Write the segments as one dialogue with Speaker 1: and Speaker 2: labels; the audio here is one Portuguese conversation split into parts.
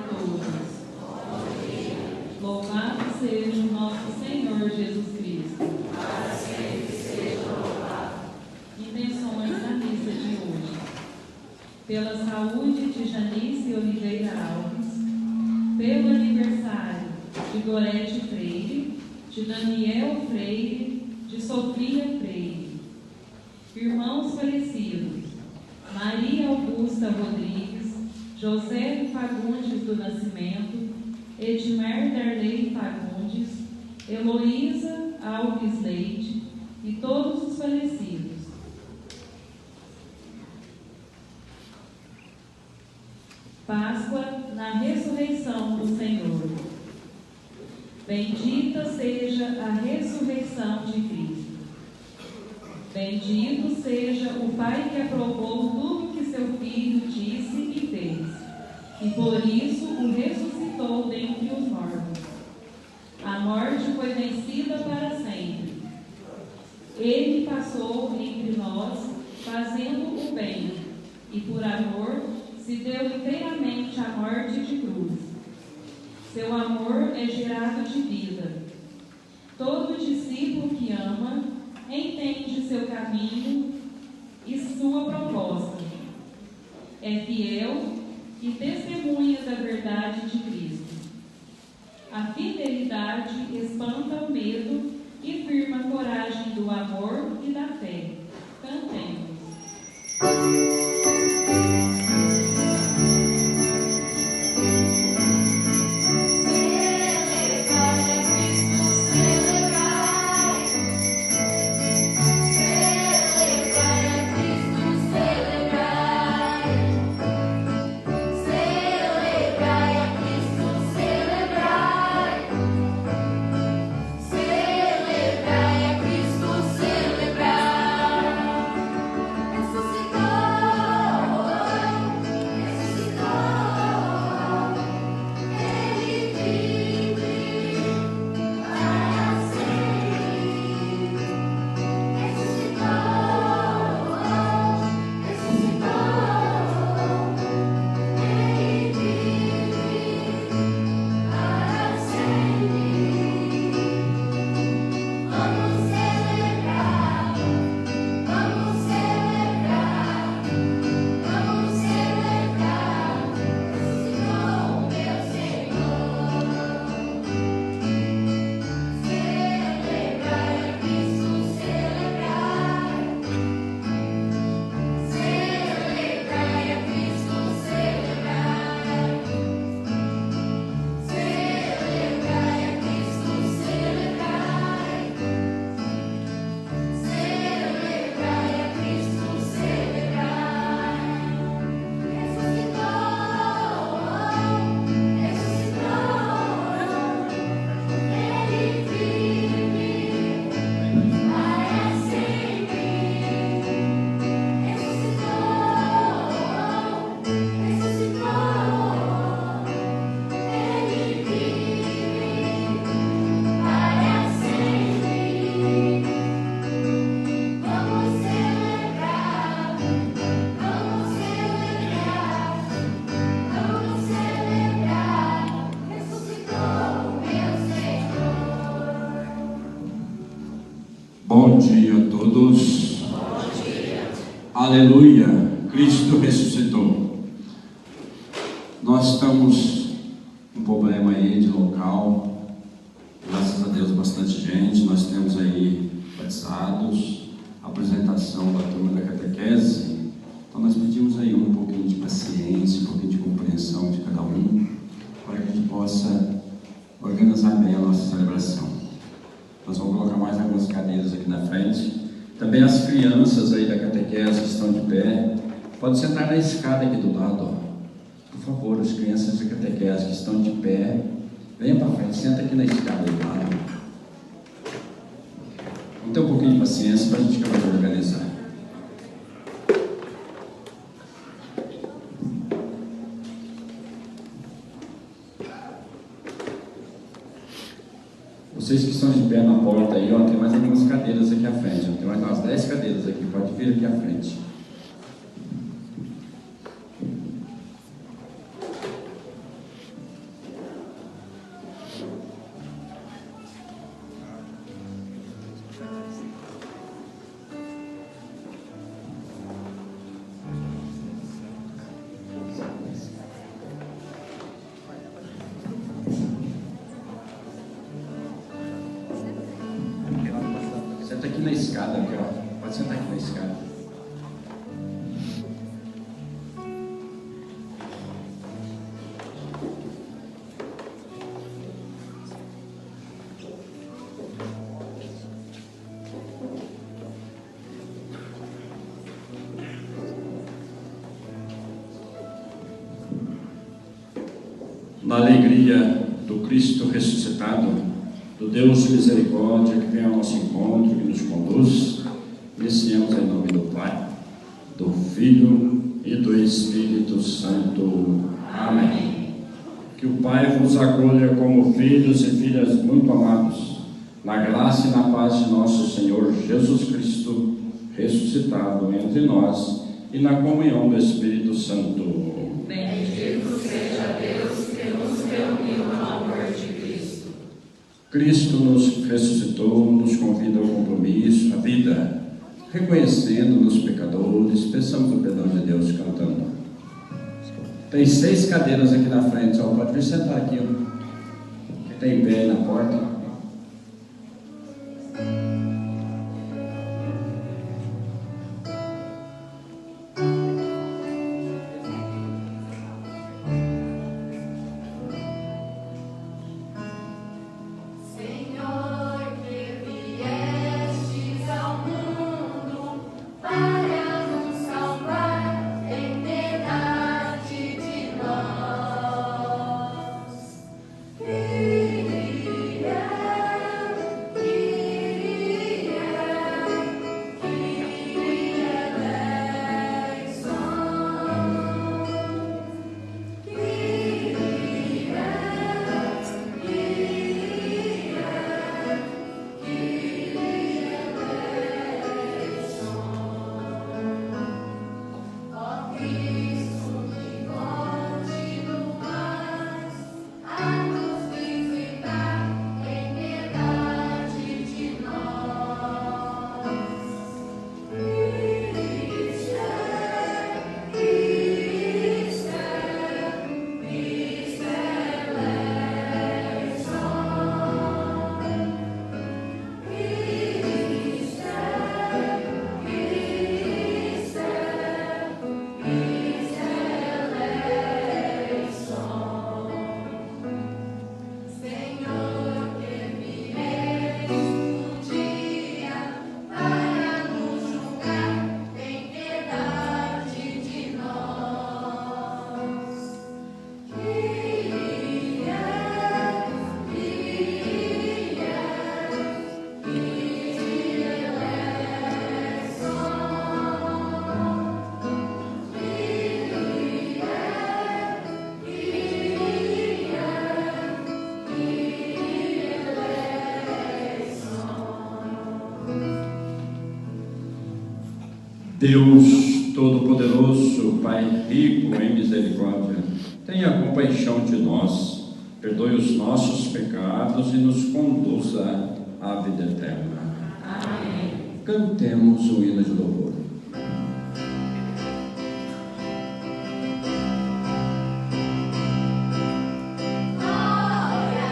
Speaker 1: todos. Louvado seja o nosso Senhor Jesus Cristo.
Speaker 2: Para sempre seja louvado.
Speaker 1: Intenções da missa de hoje. Pela saúde de Janice Oliveira Alves, pelo aniversário de Gorete Freire, de Daniel Freire, de Sofia Freire. Irmãos falecidos: Maria Augusta Rodrigues, José Fagundes do Nascimento, Edmar Darley Fagundes, Heloísa Alves Leite e todos os falecidos. Páscoa na ressurreição do Senhor. Bendita seja a ressurreição de Cristo. Bendito seja o Pai que aprovou tudo que seu Filho disse e fez, e por isso o ressuscitou dentre os mortos. A morte foi vencida para sempre. Ele passou entre nós, fazendo o bem, e por amor se deu inteiramente à morte de cruz. Seu amor é gerado de vida. Todo discípulo que ama entende seu caminho e sua proposta. É fiel e testemunha da verdade de Cristo. A fidelidade espanta o medo e firma a coragem do amor e da fé. Cantemos.
Speaker 3: Bom dia a todos.
Speaker 2: Bom dia.
Speaker 3: Aleluia, Cristo ressuscitou. Nós estamos com um problema aí de local. Graças a Deus, bastante gente. Nós temos aí batizados, apresentação da turma da catequese. Então nós pedimos aí um pouquinho de paciência, um pouquinho de compreensão de cada um, para que a gente possa organizar bem a nossa celebração. Nós vamos colocar mais algumas cadeiras aqui na frente. Também as crianças aí da catequese que estão de pé, podem sentar na escada aqui do lado, ó. Por favor, as crianças da catequese que estão de pé, venha para frente, senta aqui na escada do lado. Vamos ter um pouquinho de paciência para a gente acabar de organizar. Vocês que estão de pé na porta aí, ó, tem mais algumas cadeiras aqui à frente, ó. Tem mais umas 10 cadeiras aqui, pode vir aqui à frente. aqui na escada, aqui, ó. Pode sentar aqui na escada. Na alegria do Cristo ressuscitado, do Deus de misericórdia que vem ao nosso encontro, que nos conduz, iniciamos em nome do Pai, do Filho e do Espírito Santo. Amém. Que o Pai vos acolha como filhos e filhas muito amados, na graça e na paz de nosso Senhor Jesus Cristo, ressuscitado entre nós, e na comunhão do Espírito Santo.
Speaker 2: Bendito seja Deus que nos reuniu no amor de Cristo.
Speaker 3: Cristo nos ressuscitou, nos convida ao compromisso, à vida, reconhecendo-nos pecadores. Peçamos o perdão de Deus cantando. Tem 6 cadeiras aqui na frente, ó. Pode vir sentar aqui, ó. Que tem pé aí na porta. Deus Todo-Poderoso, Pai rico em misericórdia, tenha compaixão de nós, perdoe os nossos pecados e nos conduza à vida eterna.
Speaker 2: Amém.
Speaker 3: Cantemos o hino de louvor.
Speaker 2: Glória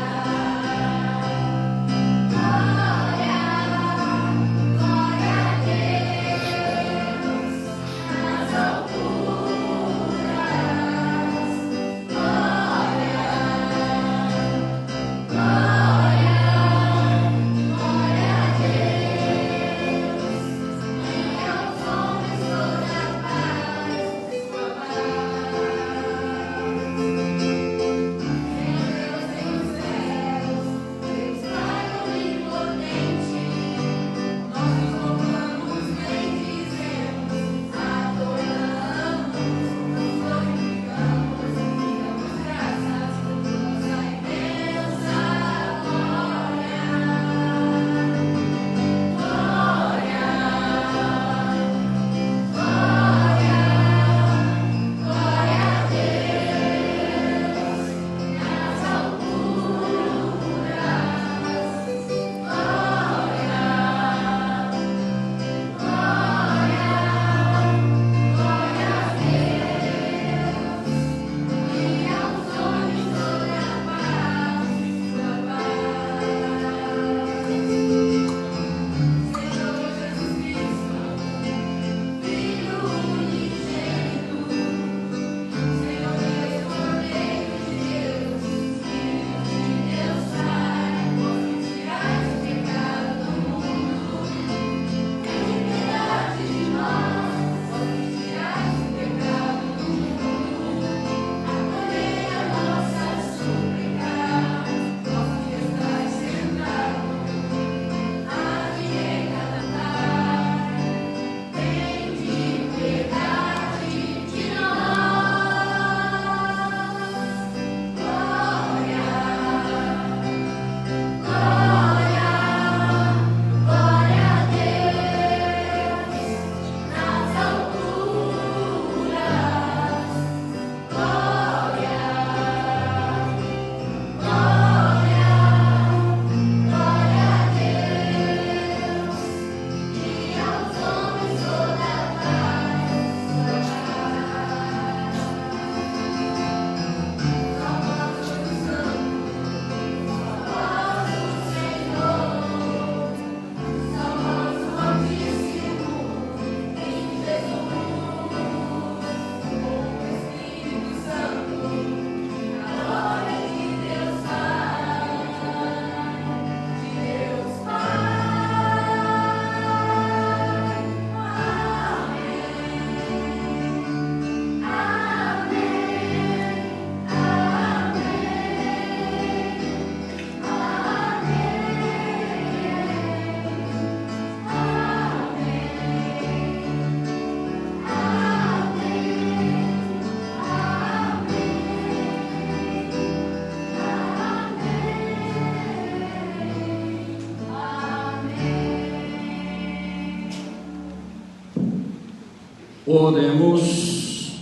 Speaker 3: Oremos.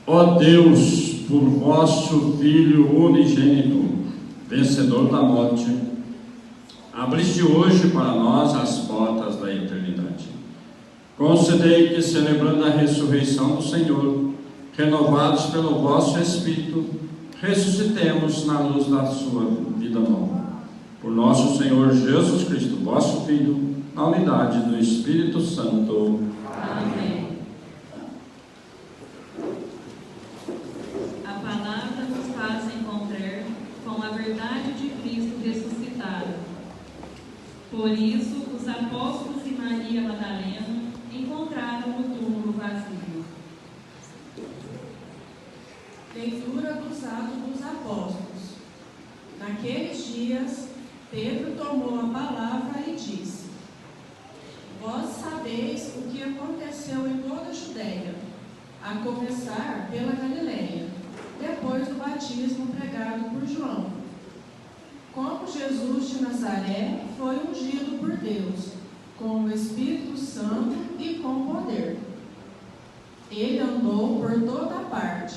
Speaker 3: Ó Deus, por vosso Filho unigênito, vencedor da morte, abriste hoje para nós as portas da eternidade. Concedei que, celebrando a ressurreição do Senhor, renovados pelo vosso Espírito, ressuscitemos na luz da sua vida nova. Por nosso Senhor Jesus Cristo, vosso Filho, na unidade do Espírito Santo.
Speaker 1: Amém. A palavra nos faz encontrar com a verdade de Cristo ressuscitado. Por isso, os apóstolos e Maria Madalena encontraram o túmulo vazio.
Speaker 4: Leitura dos Atos dos Apóstolos. Naqueles dias, Pedro tomou a palavra e disse: Vós sabeis o que aconteceu em toda a Judeia, a começar pela Galileia, depois do batismo pregado por João. Como Jesus de Nazaré foi ungido por Deus, com o Espírito Santo e com poder. Ele andou por toda a parte,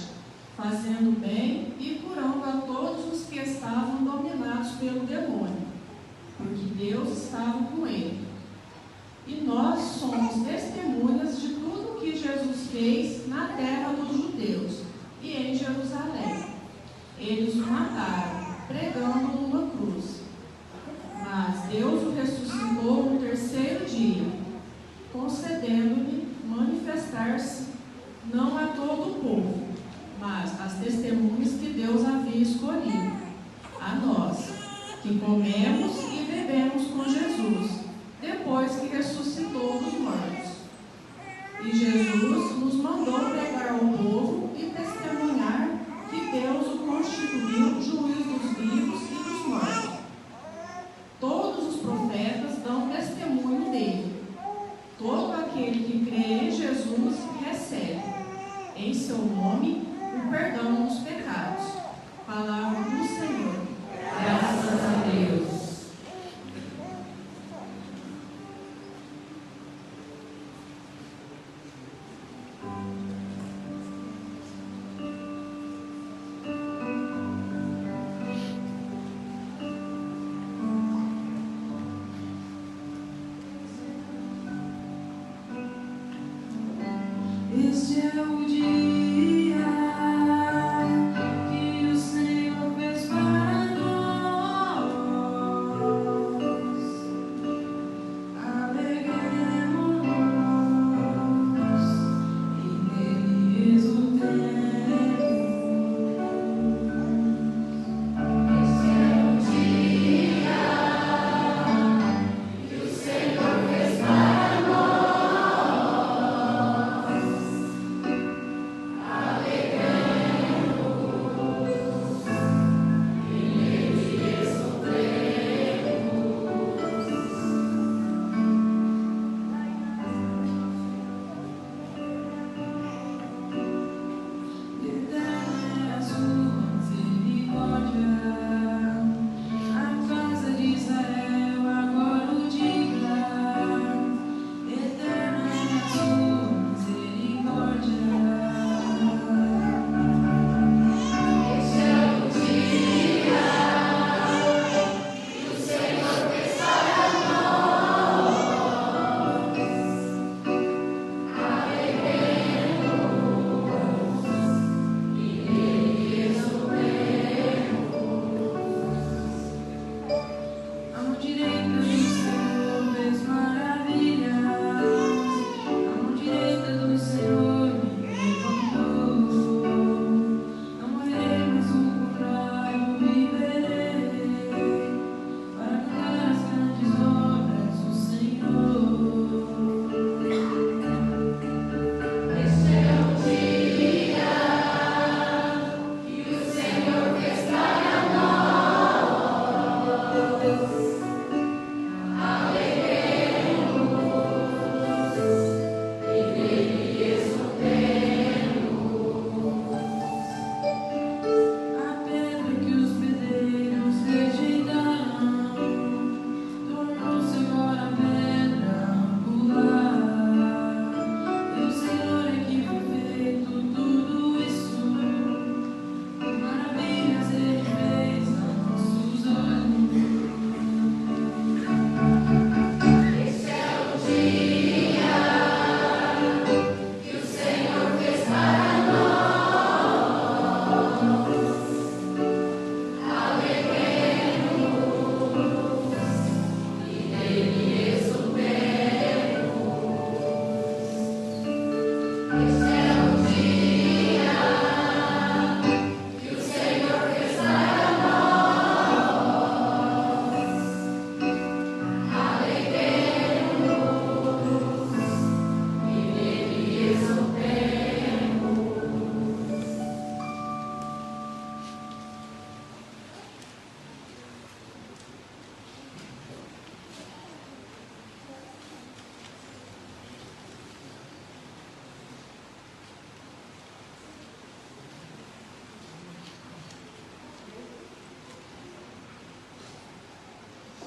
Speaker 4: fazendo bem e curando a todos os que estavam dominados pelo demônio, porque Deus estava com ele. E nós somos testemunhas de tudo o que Jesus fez na terra dos judeus e em Jerusalém. Eles o mataram, pregando numa cruz. Mas Deus o ressuscitou no terceiro dia, concedendo-lhe manifestar-se não a todo o povo, mas às testemunhas que Deus havia escolhido, a nós, que comemos e bebemos com Jesus, depois que ressuscitou dos mortos. E Jesus nos mandou pregar ao povo e testemunhar que Deus o constituiu juiz dos vivos e dos mortos. Todos os profetas dão testemunho dele. Todo aquele que crê em Jesus recebe, em seu nome, o perdão dos pecados. Palavra do Senhor.
Speaker 1: Graças a Deus.
Speaker 5: Este é o dia que o Senhor fez para nós. Alegremos-nos e nele exultemos. Este é o dia que o Senhor fez para nós.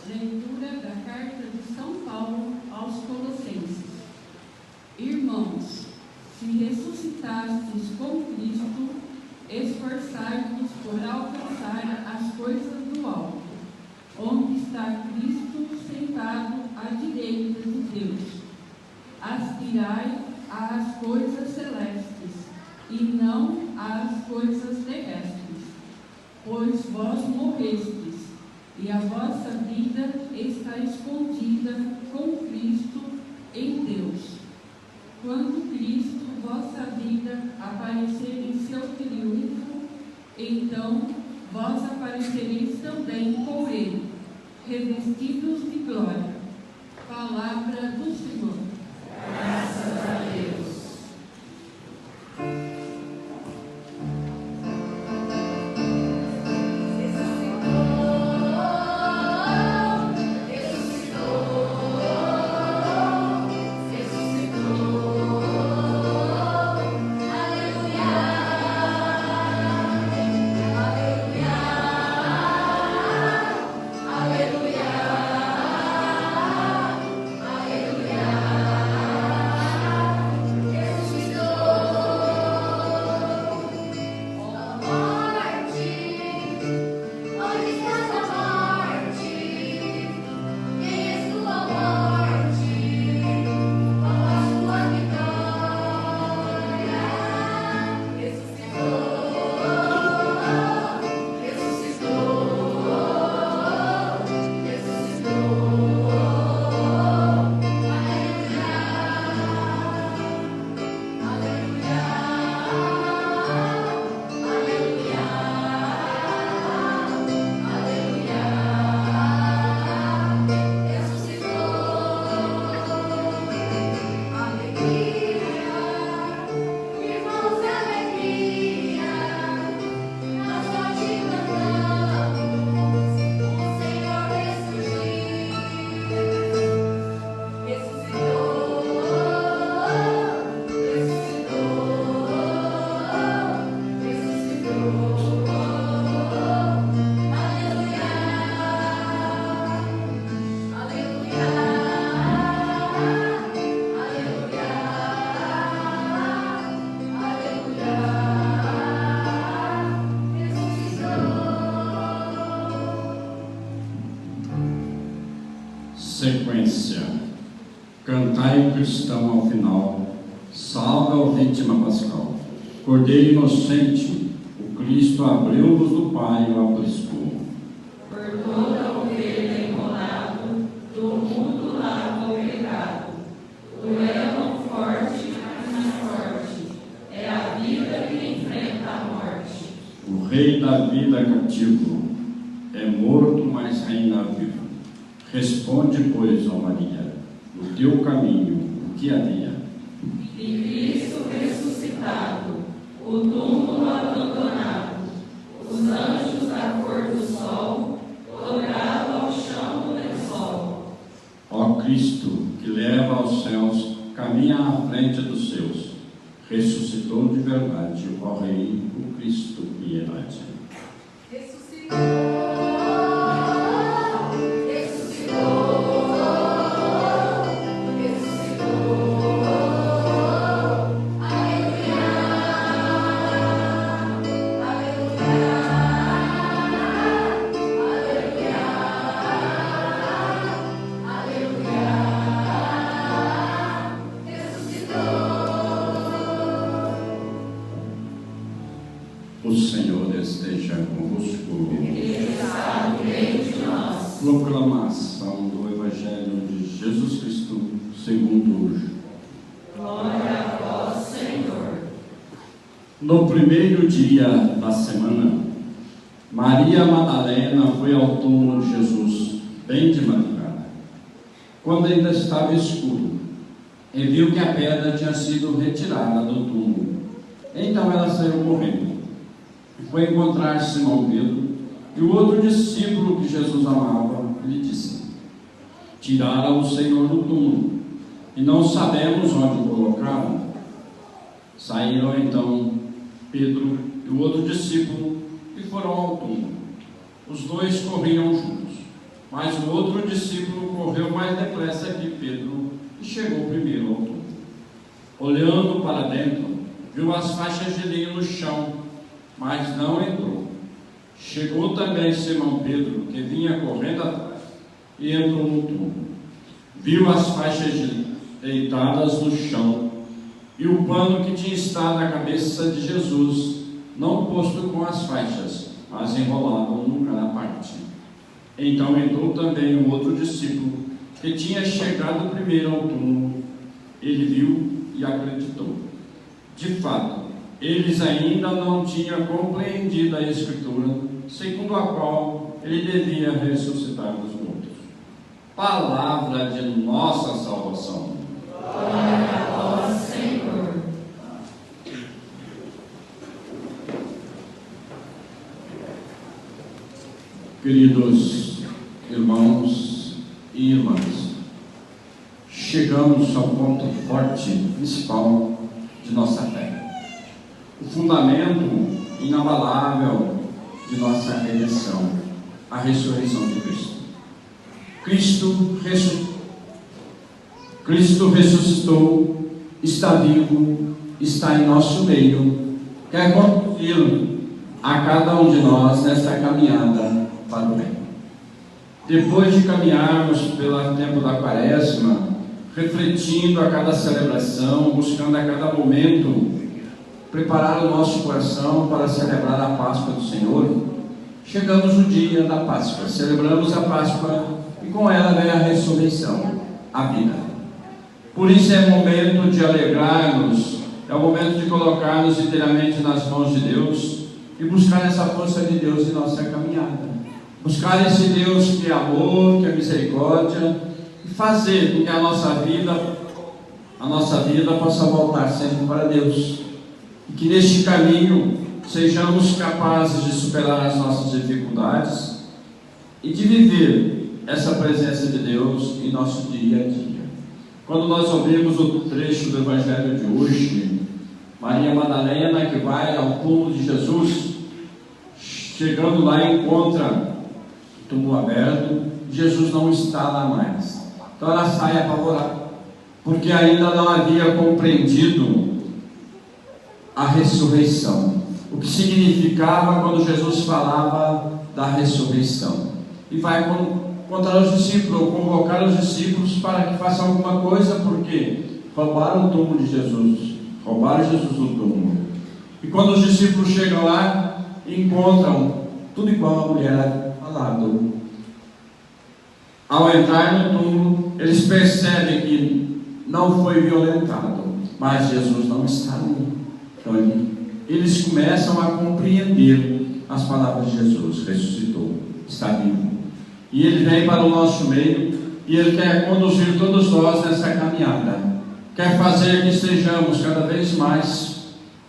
Speaker 4: Leitura da carta de São Paulo aos Colossenses. Irmãos, se ressuscitastes com Cristo, esforçai-vos por alcançar as coisas do alto, onde está Cristo sentado à direita de Deus. Aspirai às coisas celestes, e não às coisas terrestres, pois vós morrestes, e a vossa vida está escondida com Cristo em Deus. Quando Cristo, vossa vida, aparecer em seu triunfo, então vós aparecereis também com Ele, revestidos de glória. Palavra do Senhor.
Speaker 2: Graças a Deus.
Speaker 3: Sequência. Cantai o cristão ao final, salve a vítima pascal. Cordeiro inocente, o Cristo abriu-nos do Pai e o apriscou.
Speaker 1: Por toda ovelha imolado, do mundo lava o pecado. O elo forte, mais forte, é a vida que enfrenta a morte.
Speaker 3: O rei da vida cativo, é morto, mas reina vivo. Responde, pois, ó Maria, no teu caminho, o que havia?
Speaker 1: E Cristo ressuscitado, o túmulo abandonado, os anjos da cor do sol, dobrado ao chão do lençol.
Speaker 3: Ó Cristo, que leva aos céus, caminha à frente dos seus. Ressuscitou de verdade, ó Rei, o Cristo piedade.
Speaker 2: Ressuscitou.
Speaker 3: convosco.
Speaker 2: Ele está no meio de nós.
Speaker 3: Proclamação do Evangelho de Jesus Cristo segundo hoje.
Speaker 2: Glória a vós, Senhor.
Speaker 3: No primeiro dia da semana, Maria Madalena foi ao túmulo de Jesus, bem de madrugada, quando ainda estava escuro, e viu que a pedra tinha sido retirada do túmulo. Então ela saiu correndo e foi encontrar Simão Pedro e o outro discípulo que Jesus amava, e lhe disse: tiraram o Senhor do túmulo e não sabemos onde o colocaram. Saíram então Pedro e o outro discípulo e foram ao túmulo. Os dois corriam juntos, mas o outro discípulo correu mais depressa que Pedro e chegou primeiro ao túmulo. Olhando para dentro, viu as faixas de linho no chão, mas não entrou. Chegou também Simão Pedro, que vinha correndo atrás, e entrou no túmulo. Viu as faixas deitadas no chão e o pano que tinha estado na cabeça de Jesus, não posto com as faixas, mas enrolado num lugar à parte. Então entrou também um outro discípulo, que tinha chegado primeiro ao túmulo. Ele viu e acreditou. De fato, eles ainda não tinham compreendido a Escritura, segundo a qual ele devia ressuscitar dos mortos. Palavra de nossa salvação.
Speaker 2: Glória a vós, Senhor.
Speaker 3: Queridos irmãos e irmãs, chegamos ao ponto forte principal de nossa fé, o fundamento inabalável de nossa redenção, a ressurreição de Cristo. Cristo ressuscitou, está vivo, está em nosso meio, quer conduzir a cada um de nós nesta caminhada para o bem. Depois de caminharmos pelo tempo da Quaresma, refletindo a cada celebração, buscando a cada momento preparar o nosso coração para celebrar a Páscoa do Senhor, chegamos no dia da Páscoa, celebramos a Páscoa e com ela vem a ressurreição, a vida. Por isso é momento de alegrarmos, é o momento de colocar-nos inteiramente nas mãos de Deus e buscar essa força de Deus em nossa caminhada. Buscar esse Deus que é amor, que é misericórdia, e fazer com que a nossa vida possa voltar sempre para Deus. E que neste caminho sejamos capazes de superar as nossas dificuldades e de viver essa presença de Deus em nosso dia a dia. Quando nós ouvimos o trecho do Evangelho de hoje, Maria Madalena, que vai ao túmulo de Jesus, chegando lá encontra o túmulo aberto, Jesus não está lá mais. Então ela sai apavorada, porque ainda não havia compreendido a ressurreição, o que significava quando Jesus falava da ressurreição. E vai encontrar os discípulos, ou convocar os discípulos para que façam alguma coisa, porque roubaram o túmulo de Jesus, roubaram Jesus do túmulo. E quando os discípulos chegam lá, encontram tudo igual a mulher ao lado. Ao entrar no túmulo, eles percebem que não foi violentado, mas Jesus não está ali. Então eles começam a compreender as palavras de Jesus: ressuscitou, está vivo. E Ele vem para o nosso meio e Ele quer conduzir todos nós nessa caminhada. Quer fazer que estejamos cada vez mais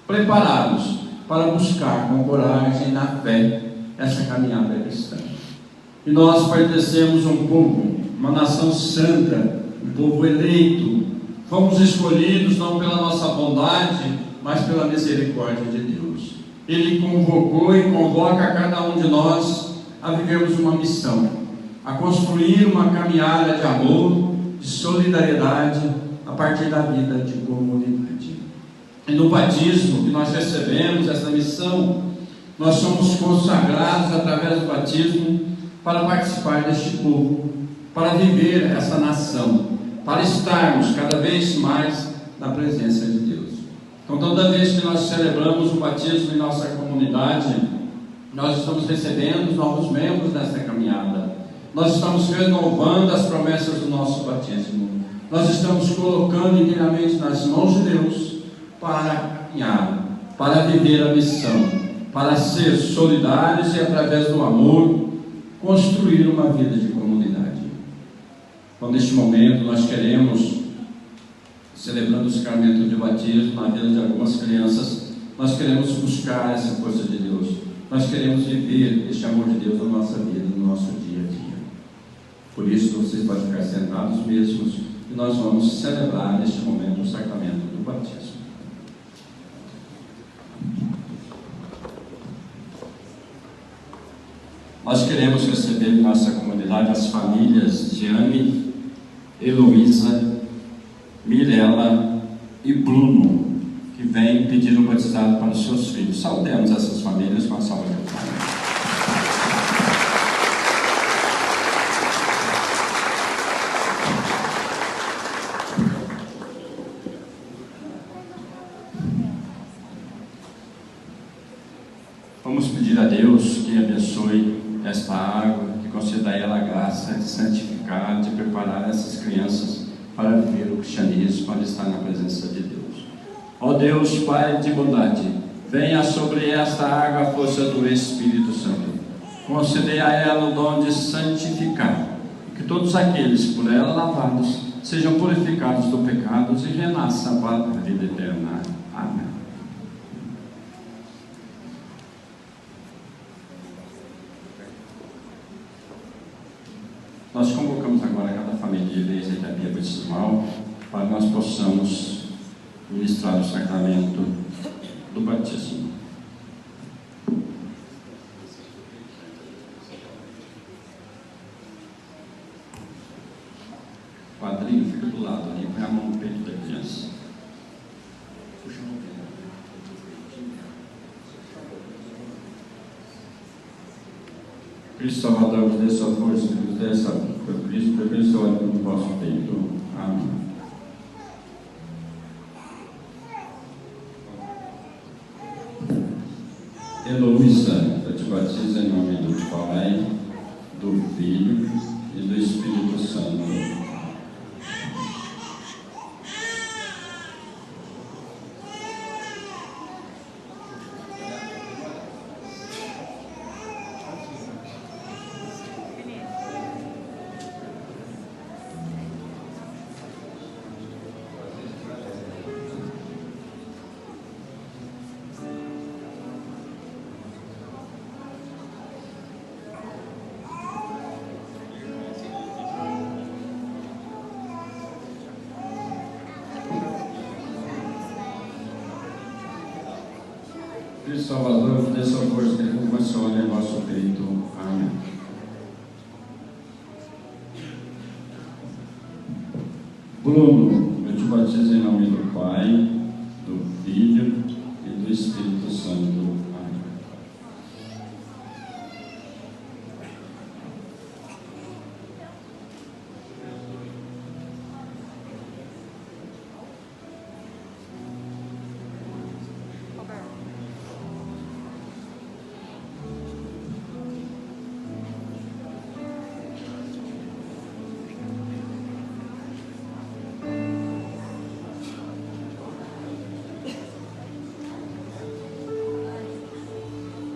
Speaker 3: preparados para buscar com coragem na fé essa caminhada cristã. E nós pertencemos a um povo, uma nação santa, um povo eleito. Fomos escolhidos não pela nossa bondade, mas pela misericórdia de Deus. Ele convocou e convoca cada um de nós a vivermos uma missão, a construir uma caminhada de amor, de solidariedade, a partir da vida de comunidade. E no batismo que nós recebemos essa missão, nós somos consagrados através do batismo para participar deste povo, para viver essa nação, para estarmos cada vez mais na presença de Deus. Então, toda vez que nós celebramos o batismo em nossa comunidade, Nós estamos recebendo os novos membros dessa caminhada. Nós estamos renovando as promessas do nosso batismo. Nós estamos colocando inteiramente nas mãos de Deus para caminhar, para viver a missão, para ser solidários e, através do amor, construir uma vida de comunidade. Então, neste momento, nós queremos, celebrando o sacramento de batismo na vida de algumas crianças, nós queremos buscar essa força de Deus. Nós queremos viver este amor de Deus na nossa vida, no nosso dia a dia. Por isso, vocês podem ficar sentados mesmos e nós vamos celebrar neste momento o sacramento do batismo. Nós queremos receber em nossa comunidade as famílias Giane, Heloísa, Mirela e Bruno, que vêm pedir o batizado para os seus filhos. Saudemos essas famílias com a salva de palmas. Vamos pedir a Deus que abençoe esta água, que conceda a ela a graça de santificar, de preparar essas crianças para viver o cristianismo, para estar na presença de Deus. Ó Deus, Pai de bondade, venha sobre esta água a força do Espírito Santo. Concedei a ela o dom de santificar, que todos aqueles por ela lavados sejam purificados do pecado e renasçam para a vida eterna. Amém. Nós convocamos agora cada família de igreja e da Bia Batismal para que nós possamos ministrar o sacramento do batismo. O padrinho fica do lado ali, põe a mão no peito da criança. Puxa a mão dele. Cristo Salvador, vos dê sua força, vos dê essa por Cristo, abençoe no vosso peito. Amém. Heloísa, eu te batizo em nome do Pai, do Filho e do Espírito Santo. Cristo Salvador, vos dê sua força que console em vosso peito. Amém. Bruno, eu te batizo em nome do Pai, do Filho e do Espírito Santo. Amém.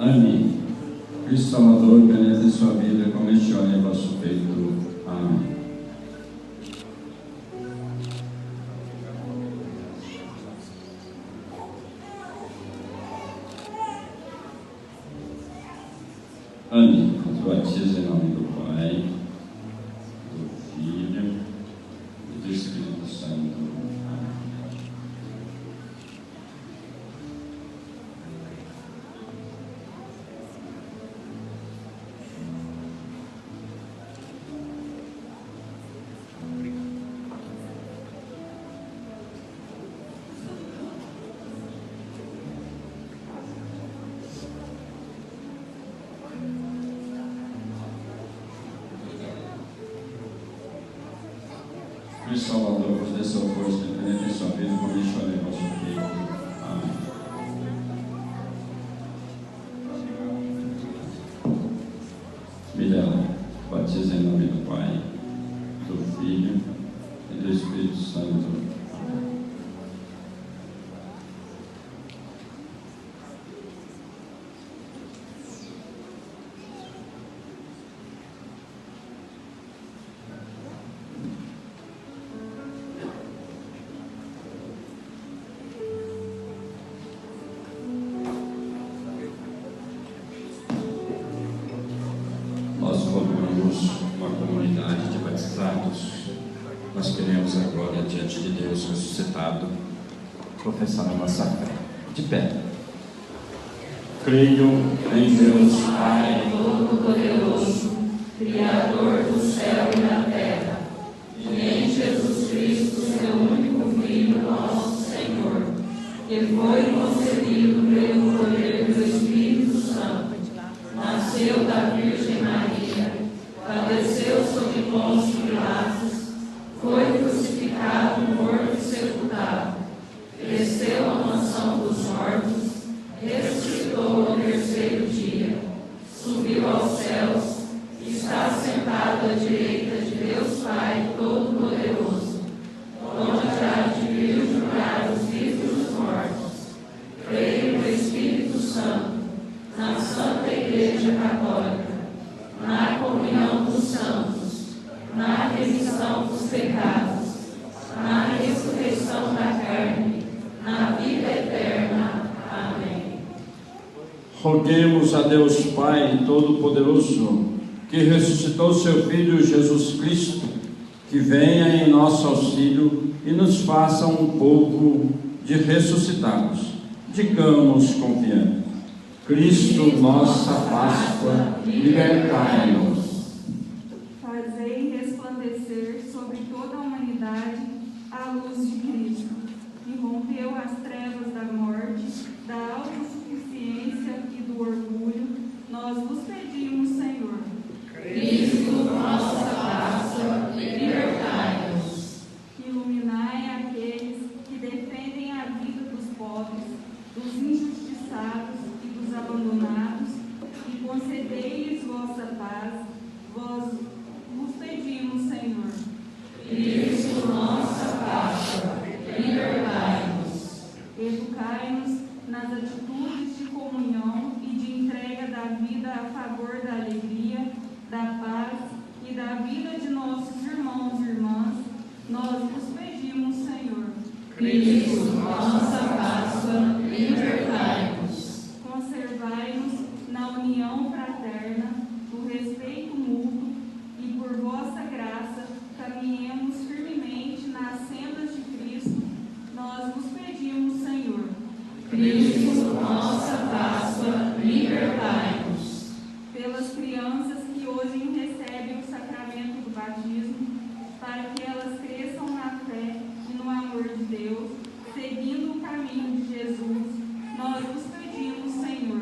Speaker 3: Amém. Cristo Salvador, penetre em sua vida como este óleo em vosso peito. Amém. Amém. Os batizo em nome do Pai, do Filho e do Espírito Santo. Cristo Salvador, vos dê sua força, penetre em sua vida como este óleo em vosso peito. Amém. Santo. Nós formamos uma comunidade de batizados. Nós queremos agora, diante de Deus ressuscitado, professar a nossa fé. De pé. Creio em Deus Pai
Speaker 2: Todo-Poderoso, Criador do céu e da terra, e em Jesus Cristo, seu único Filho, nosso Senhor, que foi concebido pelo poder do Espírito Santo, nasceu da Virgem Maria, padeceu sob Pôncio Pilatos, foi crucificado, morto e sepultado, desceu à mansão dos mortos, ressuscitou ao terceiro dia, subiu aos céus, está sentado à direita de Deus Pai Todo-Poderoso, onde há de vir julgar os vivos e os mortos. Creio no Espírito Santo, na Santa Igreja Católica, na comunhão dos santos, na remissão dos pecados, na ressurreição da carne, na vida eterna. Amém.
Speaker 3: Roguemos a Deus Pai Todo-Poderoso, que ressuscitou seu Filho Jesus Cristo, que venha em nosso auxílio e nos faça um povo de ressuscitados. Digamos confiante: Cristo, nossa Páscoa, libertai-nos.
Speaker 6: Fazei resplandecer sobre toda a humanidade a luz de Cristo, que rompeu as trevas da morte, da autossuficiência e do orgulho. Nós vos pedimos, Senhor.
Speaker 2: Cristo, nossa Páscoa, libertai-nos.
Speaker 6: Iluminai aqueles que defendem a vida dos pobres, dos injustiçados e dos abandonados, e concedei-lhes vossa paz. Vós vos pedimos, Senhor.
Speaker 2: Cristo, nossa Páscoa, libertai-nos.
Speaker 6: Educai-nos nas atitudes de comunhão e de entrega da vida a favor da alegria, da paz e da vida de nossos irmãos e irmãs. Nós vos pedimos, Senhor.
Speaker 2: Cristo, nossa Páscoa, libertai-nos.
Speaker 6: Conservai-nos na união fraterna, no respeito mútuo, e por vossa graça caminhemos firmemente nas sendas de Cristo. Nós vos pedimos, Senhor.
Speaker 2: Cristo, nossa Páscoa, libertai-nos.
Speaker 6: Pelas crianças que hoje recebem o sacramento do batismo, para que elas cresçam na fé e no amor de Deus, seguindo o caminho de Jesus, nós vos pedimos, Senhor.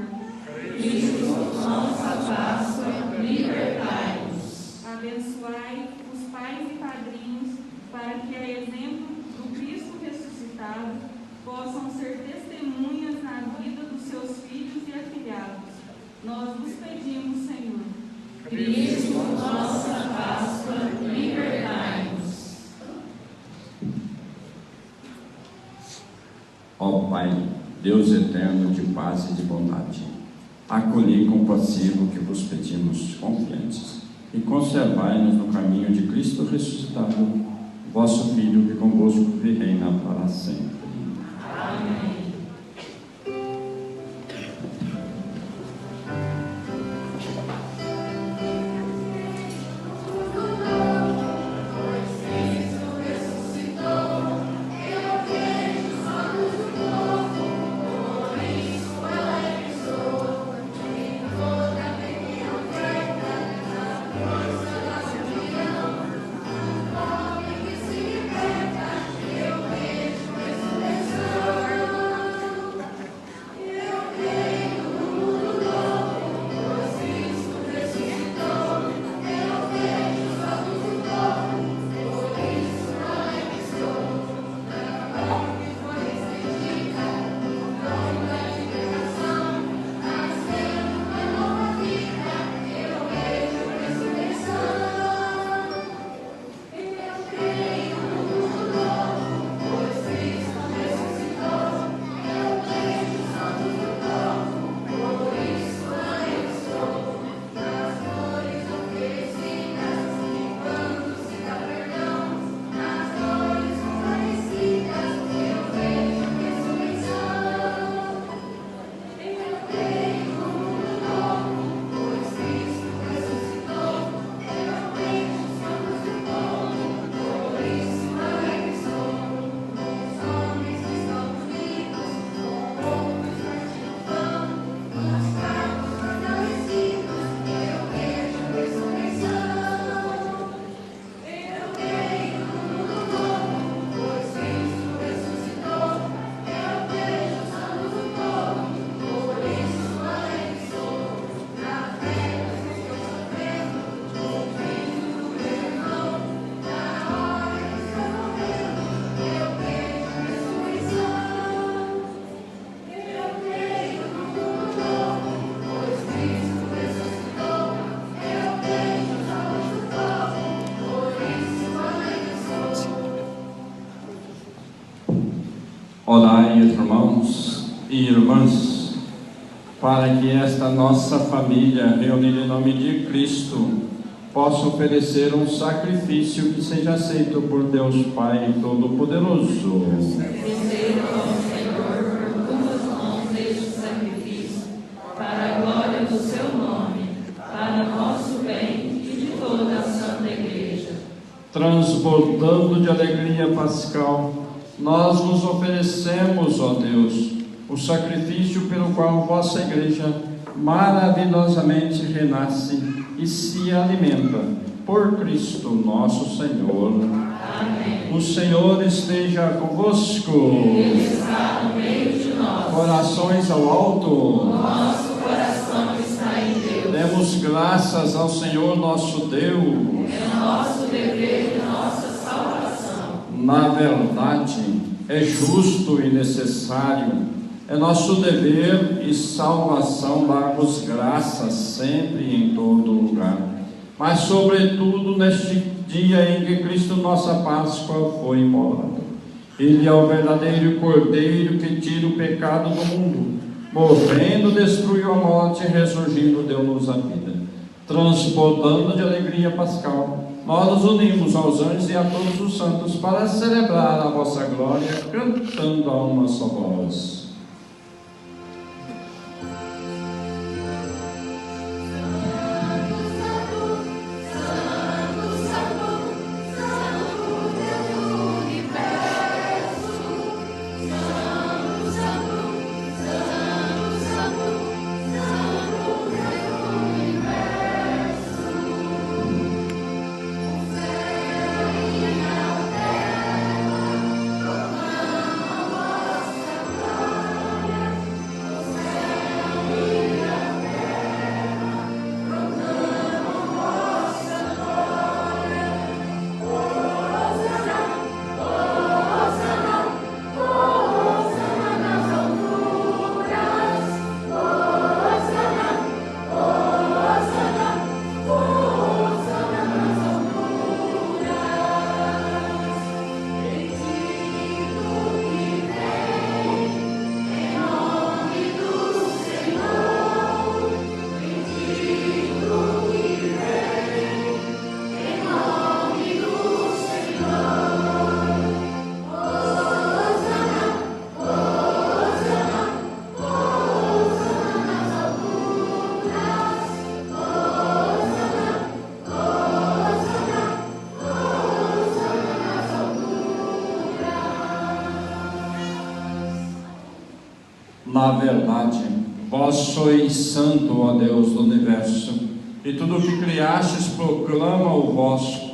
Speaker 2: Cristo, nossa Páscoa, libertai-nos.
Speaker 6: Abençoai os pais e padrinhos, para que, a exemplo do Cristo ressuscitado, possam ser testemunhas na vida dos seus filhos e afilhados. Nós vos pedimos, Senhor.
Speaker 2: Cristo, nossa Páscoa, libertai-nos.
Speaker 3: Ó Pai, Deus eterno de paz e de bondade, acolhei compassivo o que vos pedimos confiantes, e conservai-nos no caminho de Cristo ressuscitado, vosso Filho, que convosco vive e reina para sempre.
Speaker 2: Amém.
Speaker 5: Eu
Speaker 3: Orai, irmãos e irmãs, para que esta nossa família, reunida em nome de Cristo, possa oferecer um sacrifício que seja aceito por Deus Pai Todo-Poderoso.
Speaker 2: Receba, ó Senhor, por tuas mãos este sacrifício, para a glória do seu nome, para nosso bem e de toda a Santa Igreja.
Speaker 3: Transbordando de alegria pascal, nós vos oferecemos, ó Deus, o sacrifício pelo qual vossa Igreja maravilhosamente renasce e se alimenta, por Cristo nosso Senhor.
Speaker 2: Amém.
Speaker 3: O Senhor esteja convosco.
Speaker 2: Ele está no meio de nós.
Speaker 3: Corações ao alto.
Speaker 2: Nosso coração está em Deus.
Speaker 3: Demos graças ao Senhor nosso Deus.
Speaker 2: É nosso dever e nossa salvação.
Speaker 3: Na verdade, é justo e necessário, é nosso dever e salvação darmos graças sempre e em todo lugar, mas sobretudo neste dia em que Cristo nossa Páscoa foi imolado. Ele é o verdadeiro Cordeiro que tira o pecado do mundo, morrendo destruiu a morte e ressurgindo deu-nos a vida. Transbordando de alegria pascal, nós nos unimos aos anjos e a todos os santos para celebrar a vossa glória, cantando a uma só voz. Na verdade, vós sois santo, ó Deus do universo, e tudo o que criastes proclama o vosso,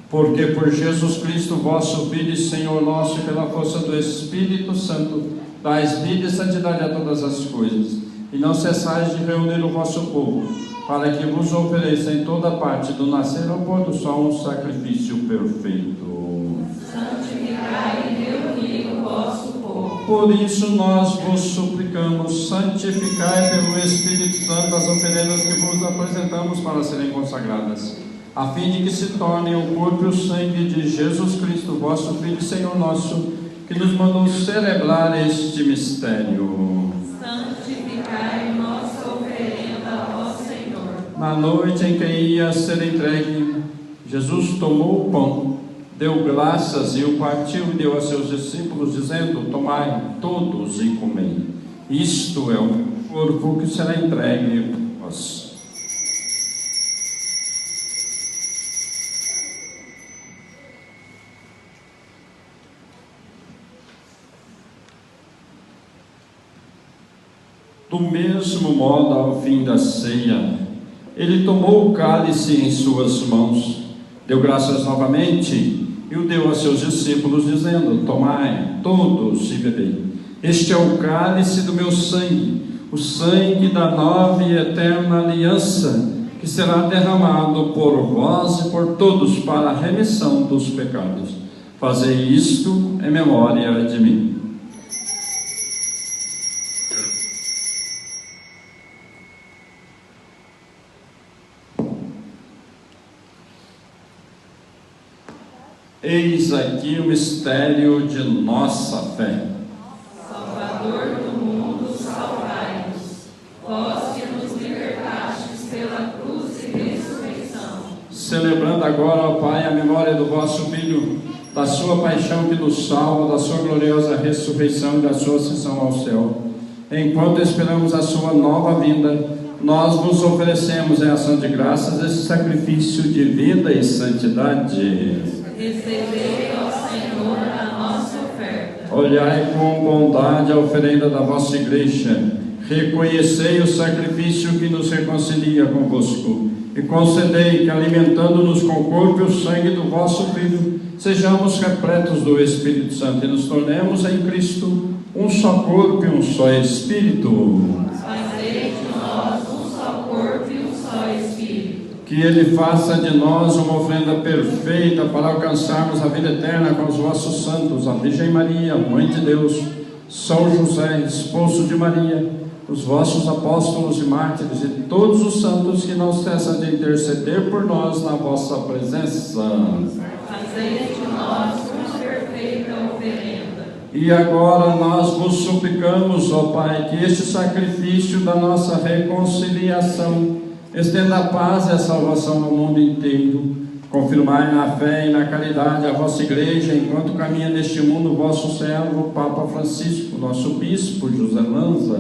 Speaker 3: porque por Jesus Cristo, vosso Filho e Senhor nosso, e pela força do Espírito Santo, dais vida e santidade a todas as coisas, e não cessais de reunir o vosso povo, para que vos ofereça em toda parte, do nascer ao pôr do sol, um sacrifício perfeito.
Speaker 2: Santificai e reuni o vosso povo.
Speaker 3: Por isso nós vos suplicamos, santificai pelo Espírito Santo as oferendas que vos apresentamos para serem consagradas, a fim de que se tornem o corpo e o sangue de Jesus Cristo, vosso Filho e Senhor nosso, que nos mandou celebrar este mistério.
Speaker 2: Santificai nossa oferenda, ó Senhor.
Speaker 3: Na noite em que ia ser entregue, Jesus tomou o pão, deu graças e o partiu e deu a seus discípulos, dizendo: tomai todos e comei. Isto é o meu corpo que será entregue por vós. Do mesmo modo, ao fim da ceia, ele tomou o cálice em suas mãos, deu graças novamente e o deu a seus discípulos, dizendo: tomai todos e bebei. Este é o cálice do meu sangue, o sangue da nova e eterna aliança, que será derramado por vós e por todos para a remissão dos pecados. Fazei isto em memória de mim. Eis aqui o mistério de nossa fé.
Speaker 2: Salvador do mundo, salvai-nos. Vós que nos libertastes pela cruz e ressurreição.
Speaker 3: Celebrando agora, ó Pai, a memória do vosso Filho, da sua paixão que nos salva, da sua gloriosa ressurreição e da sua ascensão ao céu. Enquanto esperamos a sua nova vinda, nós vos oferecemos em ação de graças esse sacrifício de vida e santidade.
Speaker 2: Recebei, ó Senhor, a nossa oferta.
Speaker 3: Olhai com bondade a oferenda da vossa igreja. Reconhecei o sacrifício que nos reconcilia convosco. E concedei que, alimentando-nos com o corpo e o sangue do vosso Filho, sejamos repletos do Espírito Santo e nos tornemos em Cristo um só corpo e um só Espírito.
Speaker 2: Fazei de nós um só corpo e um só Espírito.
Speaker 3: Que Ele faça de nós uma oferenda perfeita para alcançarmos a vida eterna com os vossos santos, a Virgem Maria, Mãe de Deus, São José, esposo de Maria, os vossos apóstolos e mártires e todos os santos que não cessam de interceder por nós na vossa presença.
Speaker 2: Fazei de nós uma perfeita oferenda.
Speaker 3: E agora nós vos suplicamos, ó Pai, que este sacrifício da nossa reconciliação estenda a paz e a salvação ao mundo inteiro. Confirmai na fé e na caridade a vossa igreja, enquanto caminha neste mundo o vosso servo, o Papa Francisco, nosso bispo José Lanza,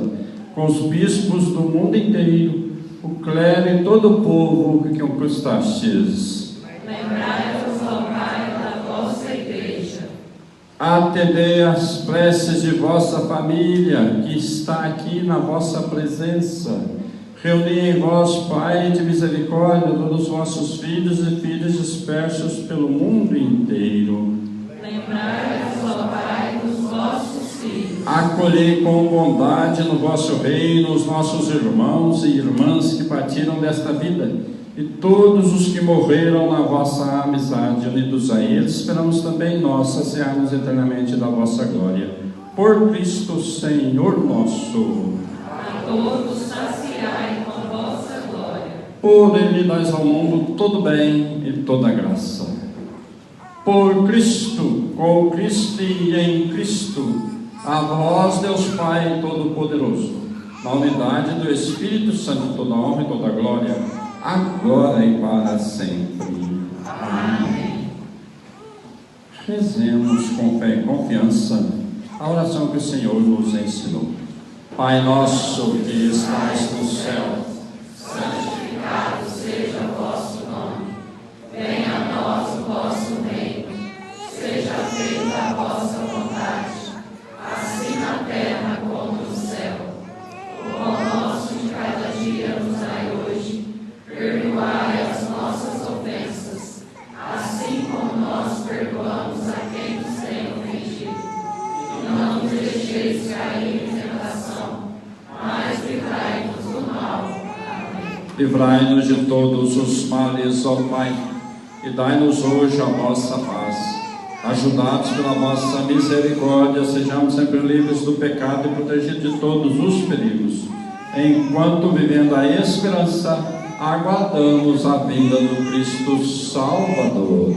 Speaker 3: com os bispos do mundo inteiro, o clero e todo o povo que conquistastes.
Speaker 2: Lembrai-vos, ó Pai, da vossa igreja.
Speaker 3: Atendei as preces de vossa família, que está aqui na vossa presença. Reuni em vós, Pai de misericórdia, todos os vossos filhos e filhas dispersos pelo mundo inteiro.
Speaker 2: Lembrai-vos, ó Pai, dos vossos filhos.
Speaker 3: Acolhei com bondade no vosso reino os nossos irmãos e irmãs que partiram desta vida e todos os que morreram na vossa amizade. Unidos a eles, esperamos também nós saciar-nos eternamente da vossa glória. Por Cristo Senhor nosso.
Speaker 2: A todos saciai com vossa glória.
Speaker 3: Por Ele dais ao mundo todo bem e toda graça. Por Cristo, com Cristo e em Cristo, a vós, Deus Pai Todo-Poderoso, na unidade do Espírito Santo, toda honra e toda glória, agora e para sempre. Amém. Rezemos com fé e confiança a oração que o Senhor nos ensinou. Pai nosso que estais no céu,
Speaker 2: Santificado seja o vosso nome. Venha a nós o vosso reino. Seja feita a vossa vontade, assim na terra como no céu. O pão nosso de cada dia nos dai hoje. Perdoai as nossas ofensas, assim como nós perdoamos a quem nos tem ofendido. E não nos deixeis cair em tentação, mas livrai-nos do mal. Amém.
Speaker 3: livrai-nos de todos os males, ó Pai, e dai-nos hoje a vossa paz. Ajudados pela vossa misericórdia, sejamos sempre livres do pecado e protegidos de todos os perigos. Enquanto, vivendo a esperança, aguardamos a vinda do Cristo Salvador.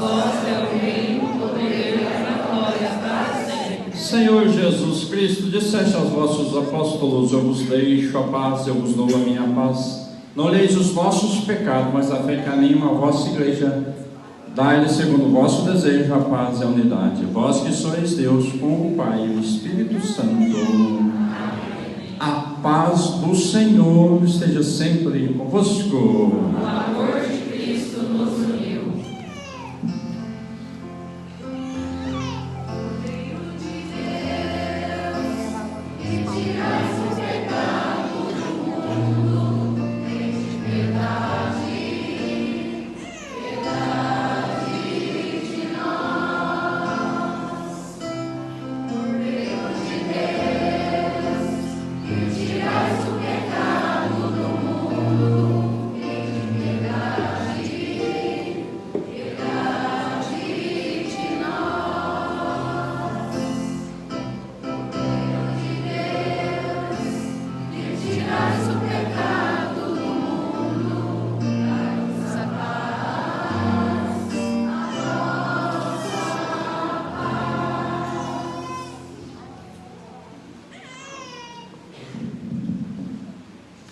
Speaker 2: Vós é o reino, o poder e a glória para sempre.
Speaker 3: Senhor Jesus Cristo, disseste aos vossos apóstolos: eu vos deixo a paz, eu vos dou a minha paz. Não olheis os nossos pecados, mas a fé que anima a vossa igreja. Dai-lhe, segundo o vosso desejo, a paz e a unidade. Vós que sois Deus, com o Pai e o Espírito Santo. A paz do Senhor esteja sempre convosco.
Speaker 2: O amor de Cristo nos uniu.
Speaker 5: Tiras o pecado do mundo,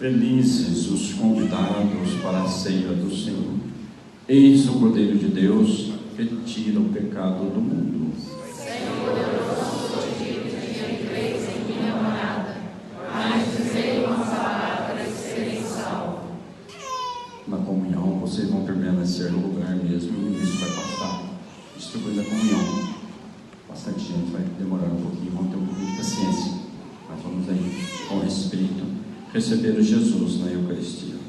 Speaker 3: Felizes os convidados para a ceia do Senhor. Eis o Cordeiro de Deus que tira o pecado do mundo.
Speaker 2: Senhor, eu não sou digno de entreis em minha morada, mas dizei uma palavra e serei salvo.
Speaker 3: Na comunhão, vocês vão permanecer no lugar mesmo e isso vai passar. Distribuindo a comunhão. Bastante gente, vai demorar um pouquinho, vamos ter um pouquinho de paciência. Mas vamos aí, com respeito, receber o Jesus na Eucaristia.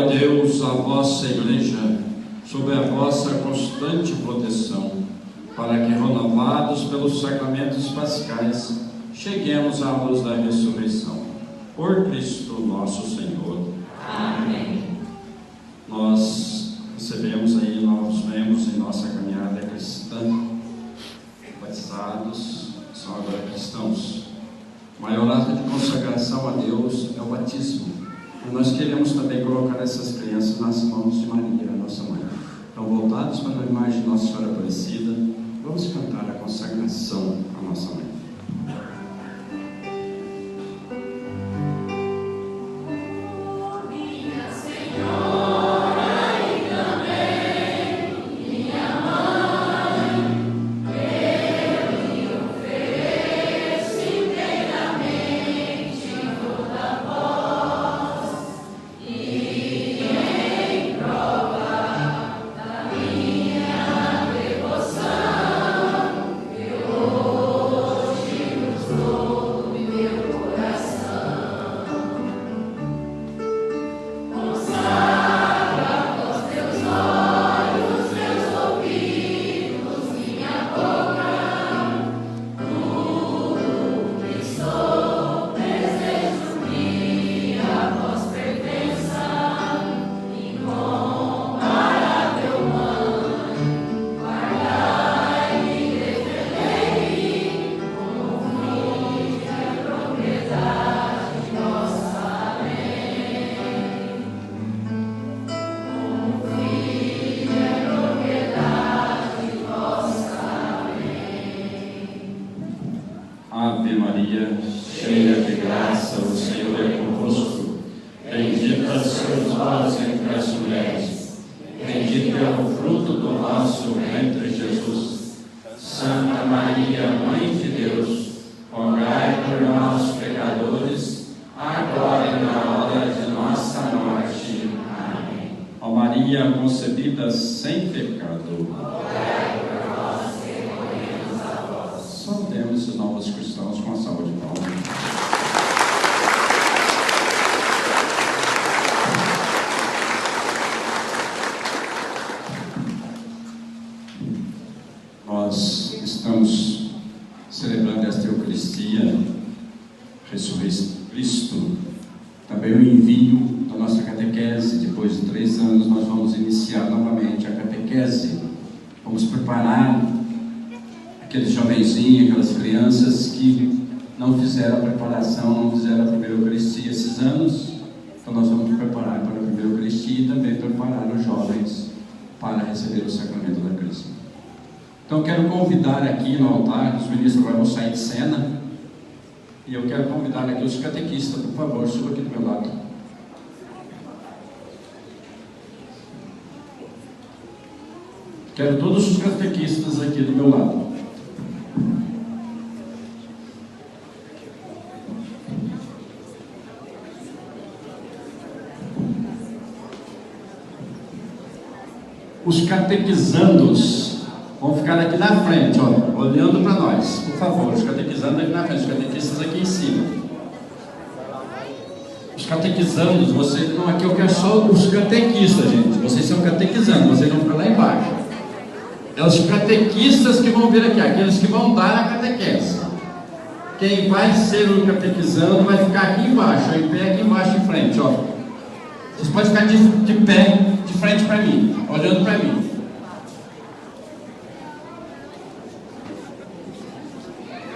Speaker 3: Deus, a vossa igreja sob a vossa constante proteção, para que, renovados pelos sacramentos pascais, cheguemos à luz da ressurreição. Por Cristo nosso Senhor.
Speaker 2: Amém.
Speaker 3: Nós recebemos aí novos membros em nossa caminhada cristã, batizados, são agora cristãos. O maior ato de consagração a Deus é o batismo. E nós queremos também colocar essas crianças nas mãos de Maria, nossa mãe. Então, voltados para a imagem de Nossa Senhora Aparecida, vamos cantar a consagração à nossa mãe. Ave Maria, cheia de graça, o Senhor é convosco. Bendita sois vós entre as mulheres. Bendito é o fruto do vosso ventre, Jesus. Santa Maria, Mãe de Deus, rogai por nós, pecadores, agora e na hora de nossa morte. Amém. Ó Maria, concebida sem pecado, rogai por nós que recorremos a vós. Saudemos os novos cristãos com a salva de palmas. Nós estamos celebrando esta Eucaristia, ressurreição de Cristo, também o envio da nossa catequese. Depois de 3 anos nós vamos iniciar novamente a catequese. Vamos preparar aqueles jovenzinhos, aquelas crianças que não fizeram a preparação, não fizeram a primeira Eucaristia esses anos. Então nós vamos preparar para a primeira Eucaristia e também preparar os jovens para receber o sacramento da Cristo. Então eu quero convidar aqui no altar, os ministros agora vão sair de cena, e eu quero convidar aqui os catequistas, por favor, suba aqui do meu lado. Quero todos os catequistas aqui do meu lado. Os catequizandos vão ficar aqui na frente, ó, olhando para nós, por favor. Os catequizandos aqui na frente, os catequistas aqui em cima. Os catequizandos, vocês não, aqui eu quero só os catequistas, gente. Vocês são catequizandos, vocês vão ficar lá embaixo. É os catequistas que vão vir aqui, aqueles que vão dar a catequese. Quem vai ser o catequizando vai ficar aqui embaixo, em pé aqui embaixo em frente, ó. Vocês podem ficar de pé, de frente para mim, olhando para mim.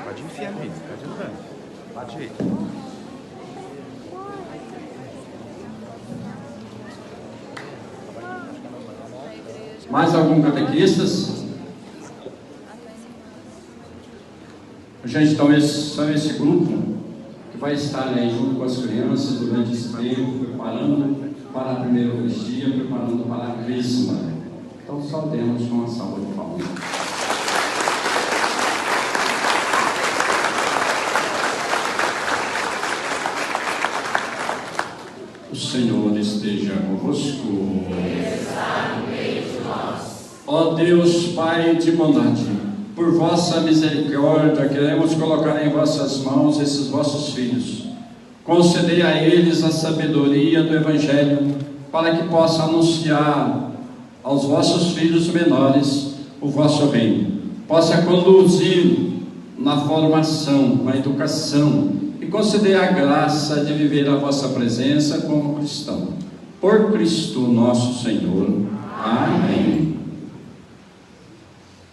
Speaker 7: Pode enfiar mesmo, pode entrar. Pode ir.
Speaker 3: Mais algum catequistas? Gente, então são esse grupo que vai estar aí junto com as crianças durante esse tempo, preparando para a primeira Eucaristia, preparando para a Crisma. Então saudemos com uma salva de palmas. O Senhor esteja convosco. Ó Deus, Pai de bondade, por vossa misericórdia, queremos colocar em vossas mãos esses vossos filhos. Concedei a eles a sabedoria do Evangelho para que possa anunciar aos vossos filhos menores o vosso reino, possa conduzir na formação, na educação, e conceder a graça de viver a vossa presença como cristão. Por Cristo nosso Senhor. Amém.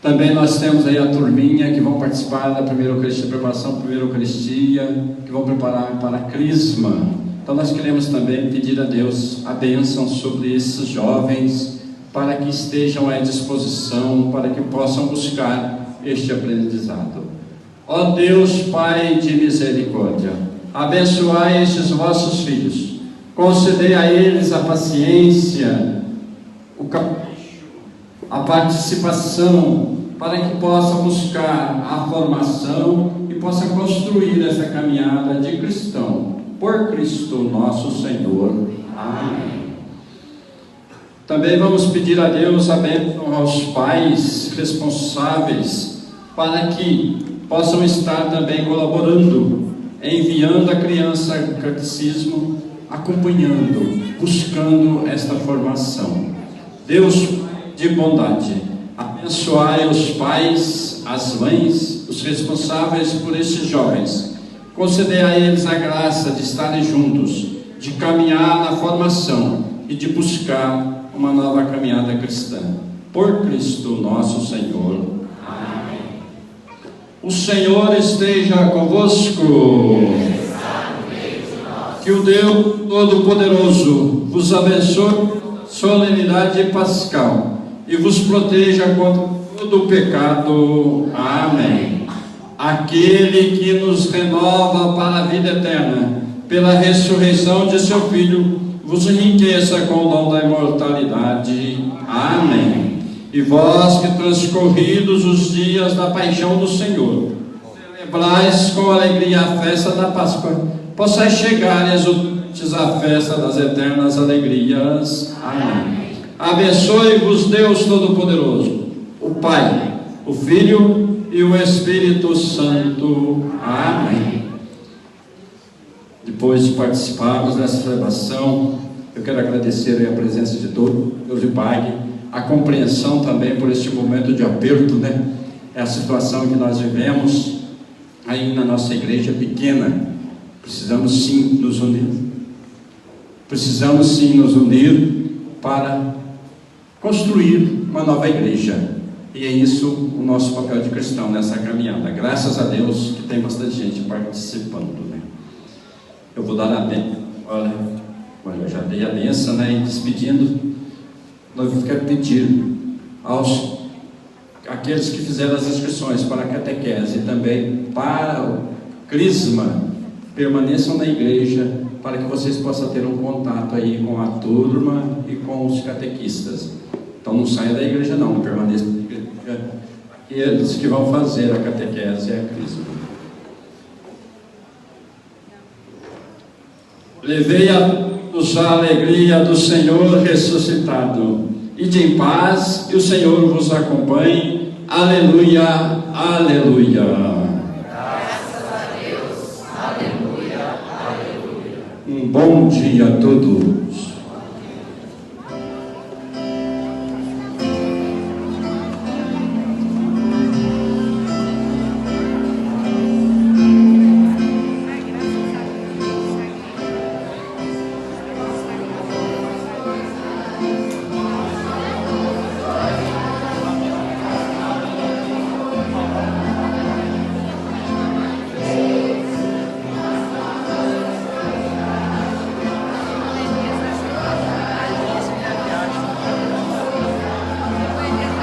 Speaker 3: Também nós temos aí a turminha que vão participar da preparação para a primeira Eucaristia, que vão preparar para a Crisma. Então nós queremos também pedir a Deus a bênção sobre esses jovens, para que estejam à disposição, para que possam buscar este aprendizado. Ó Deus, Pai de misericórdia, abençoai estes vossos filhos, concedei a eles a paciência, o capricho, a participação, para que possam buscar a formação e possam construir essa caminhada de cristão, por Cristo nosso Senhor. Amém. Também vamos pedir a Deus a bênção aos pais responsáveis, para que possam estar também colaborando, enviando a criança ao catecismo, acompanhando, buscando esta formação. Deus de bondade, abençoai os pais, as mães, os responsáveis por estes jovens, concedei a eles a graça de estarem juntos, de caminhar na formação e de buscar uma nova caminhada cristã. Por Cristo nosso Senhor. Amém. O Senhor esteja convosco. Que o Deus Todo-Poderoso vos abençoe solenidade pascal e vos proteja contra todo o pecado. Amém. Aquele que nos renova para a vida eterna, pela ressurreição de seu Filho, vos enriqueça com o dom da imortalidade. Amém. E vós que transcorridos os dias da paixão do Senhor, celebrais com alegria a festa da Páscoa, possais chegar exultantes à festa das eternas alegrias. Amém. Abençoe-vos Deus Todo-Poderoso, o Pai, o Filho e o Espírito Santo. Amém. Depois de participarmos dessa celebração, eu quero agradecer a presença de todos, Deus e Pai, a compreensão também por este momento de aperto, né? É a situação que nós vivemos aí na nossa igreja pequena. Precisamos sim nos unir. Precisamos sim nos unir para construir uma nova igreja. E é isso o nosso papel de cristão nessa caminhada. Graças a Deus que tem bastante gente participando, né? Eu vou dar a bênção. Olha, eu já dei a bênção, né? E despedindo, nós quero pedir aqueles que fizeram as inscrições para a catequese e também para o Crisma, permaneçam na igreja, para que vocês possam ter um contato aí com a turma e com os catequistas. Então não saia da igreja não, permaneçam na igreja. Aqueles que vão fazer a catequese é a Crisma. Levei a todos a alegria do Senhor ressuscitado. Ide em paz, e o Senhor vos acompanhe. Aleluia, aleluia.
Speaker 2: Graças a Deus. Aleluia, aleluia.
Speaker 3: Um bom dia a todos.